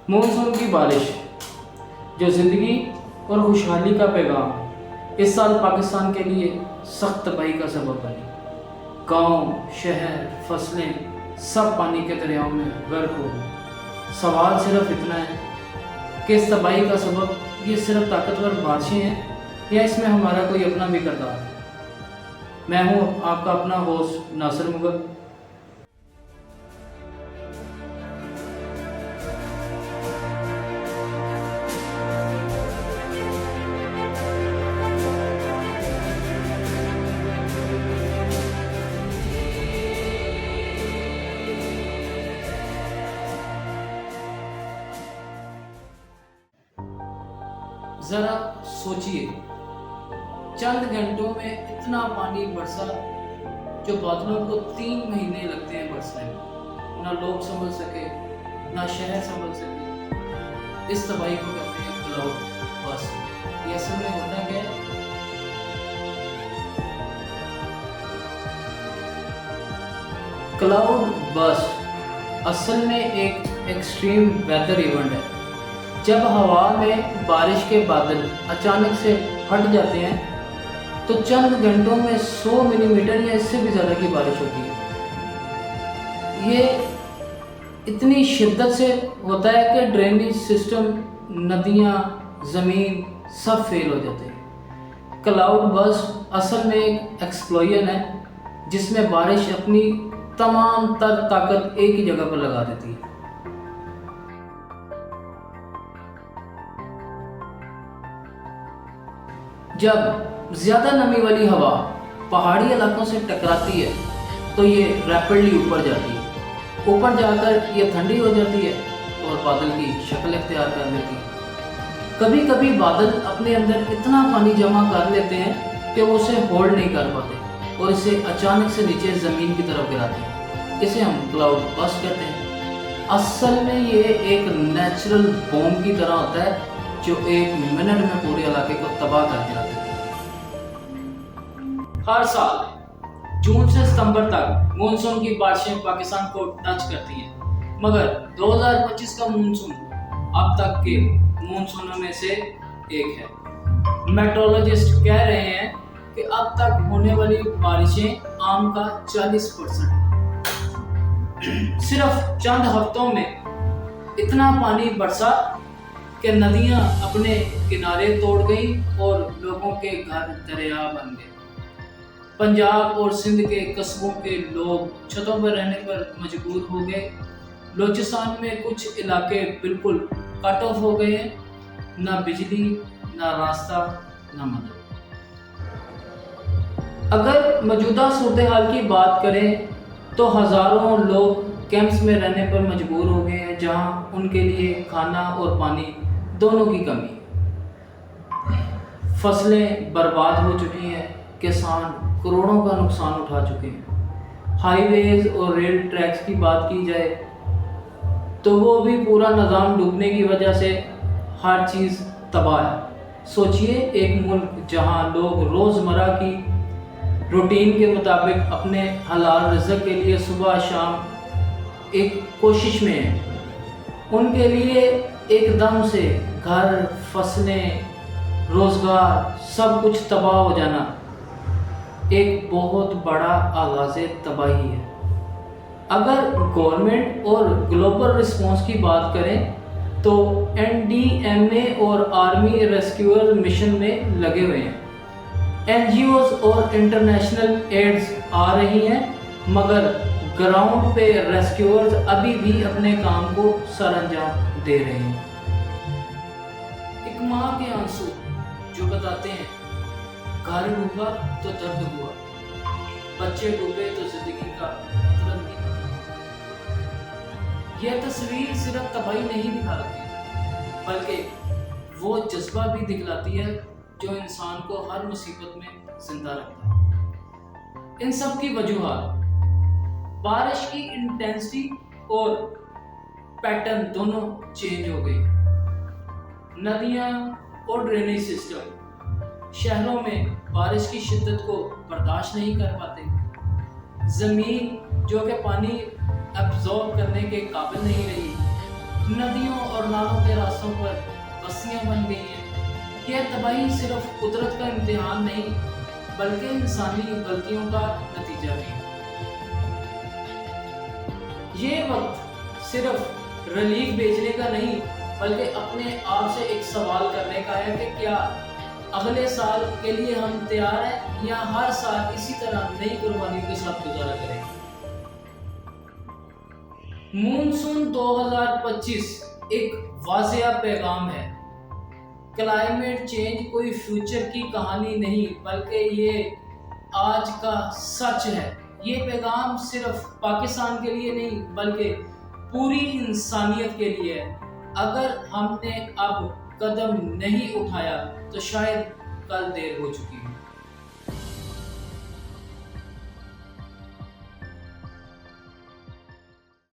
Monsoon की बारिश जो ज़िंदगी और खुशहाली का पैगाम इस साल पाकिस्तान के लिए सख्त तबाही का सबब बनी। गांव, शहर, फसलें सब पानी के दरियाओं में गर्क हो गए। सवाल सिर्फ इतना है कि इस तबाही का सबब ये सिर्फ ताकतवर बारिशें हैं या इसमें हमारा कोई अपना भी किरदार है। मैं हूँ आपका अपना होस्ट नासिर मुगल। ज़रा सोचिए, चंद घंटों में इतना पानी बरसा जो बादलों को 3 महीने लगते हैं बरसने में। ना लोग संभल सके, ना शहर संभल सके। इस तबाही को कहते हैं क्लाउड बस। ये असल में होता क्या है? क्लाउड बस असल में एक एक्सट्रीम वेदर इवेंट है। जब हवा में बारिश के बादल अचानक से फट जाते हैं तो चंद घंटों में 100 मिलीमीटर या इससे भी ज़्यादा की बारिश होती है। ये इतनी शिद्दत से होता है कि ड्रेनेज सिस्टम, नदियाँ, ज़मीन सब फेल हो जाते हैं। क्लाउड बस असल में एक एक्सप्लोजन है जिसमें बारिश अपनी तमाम तर ताकत एक ही जगह पर लगा देती है। जब ज़्यादा नमी वाली हवा पहाड़ी इलाकों से टकराती है तो ये रैपिडली ऊपर जाती है। ऊपर जाकर ये ठंडी हो जाती है और बादल की शक्ल इख्तियार कर लेती है। कभी कभी बादल अपने अंदर इतना पानी जमा कर लेते हैं कि वो उसे होल्ड नहीं कर पाते और इसे अचानक से नीचे ज़मीन की तरफ गिराते हैं। इसे हम क्लाउड बस्ट कहते हैं। असल में ये एक नेचुरल बॉम्ब की तरह होता है जो 1 मिनट में पूरे इलाके को तबाह कर देता है। हर साल जून से सितंबर तक मॉनसून की बारिशें पाकिस्तान को टच करती हैं, मगर 2025 का मॉनसून अब तक के मॉनसूनों में से एक है। मेट्रोलॉजिस्ट कह रहे हैं कि अब तक होने वाली बारिशें आम का 40%। सिर्फ चंद हफ्तों में इतना पानी बरसा कि नदियां अपने किनारे तोड़ गई और लोगों के घर दरिया बन गए। पंजाब और सिंध के कस्बों के लोग छतों पर रहने पर मजबूर हो गए। बलूचिस्तान में कुछ इलाके बिल्कुल कट ऑफ हो गए हैं। ना बिजली, ना रास्ता, ना मदद। अगर मौजूदा सूरत हाल की बात करें तो हज़ारों लोग कैंप्स में रहने पर मजबूर हो गए हैं जहां उनके लिए खाना और पानी दोनों की कमी। फसलें बर्बाद हो चुकी हैं, किसान करोड़ों का नुकसान उठा चुके हैं। हाईवेज और रेल ट्रैक्स की बात की जाए तो वो भी पूरा निज़ाम डूबने की वजह से हर चीज़ तबाह है। सोचिए, एक मुल्क जहां लोग रोज़मर्रा की रूटीन के मुताबिक अपने हलाल रिज़्क़ के लिए सुबह शाम एक कोशिश में है, उनके लिए एकदम से घर, फसलें, रोज़गार सब कुछ तबाह हो जाना एक बहुत बड़ा आगाज़ तबाही है। अगर गवर्नमेंट और ग्लोबल रिस्पॉन्स की बात करें तो NDMA और आर्मी रेस्क्यूअर मिशन में लगे हुए हैं। NGOs और इंटरनेशनल एड्स आ रही हैं, मगर ग्राउंड पे रेस्क्यूअर्स अभी भी अपने काम को सरअंजाम दे रहे हैं। एक माँ के आंसू जो बताते हैं घर डूबा तो दर्द हुआ, बच्चे डूबे तो जिंदगी का मतलब नहीं पता। यह तस्वीर सिर्फ तबाही नहीं दिखाती बल्कि वो जज्बा भी दिखलाती है जो इंसान को हर मुसीबत में जिंदा रखता है। इन सब की वजूहात बारिश की इंटेंसिटी और पैटर्न दोनों चेंज हो गए। नदियाँ और ड्रेनेज सिस्टम शहरों में बारिश की शिद्दत को बर्दाश्त नहीं कर पाते। ज़मीन जो कि पानी अब्जॉर्ब करने के काबिल नहीं रही। नदियों और नालों के रास्तों पर बस्तियां बन गई हैं। यह तबाही सिर्फ कुदरत का इम्तिहान नहीं बल्कि इंसानी गलतियों का नतीजा भी है। ये वक्त सिर्फ रिलीफ भेजने का नहीं बल्कि अपने आप से एक सवाल करने का है कि क्या अगले साल के लिए हम तैयार हैं या हर साल इसी तरह नई कुर्बानियों के साथ गुजारा करेंगे। मॉनसून 2025 एक वाज़िया पैगाम है। क्लाइमेट चेंज कोई फ्यूचर की कहानी नहीं बल्कि ये आज का सच है। ये पैगाम सिर्फ पाकिस्तान के लिए नहीं बल्कि पूरी इंसानियत के लिए है। अगर हमने अब कदम नहीं उठाया तो शायद कल देर हो चुकी है।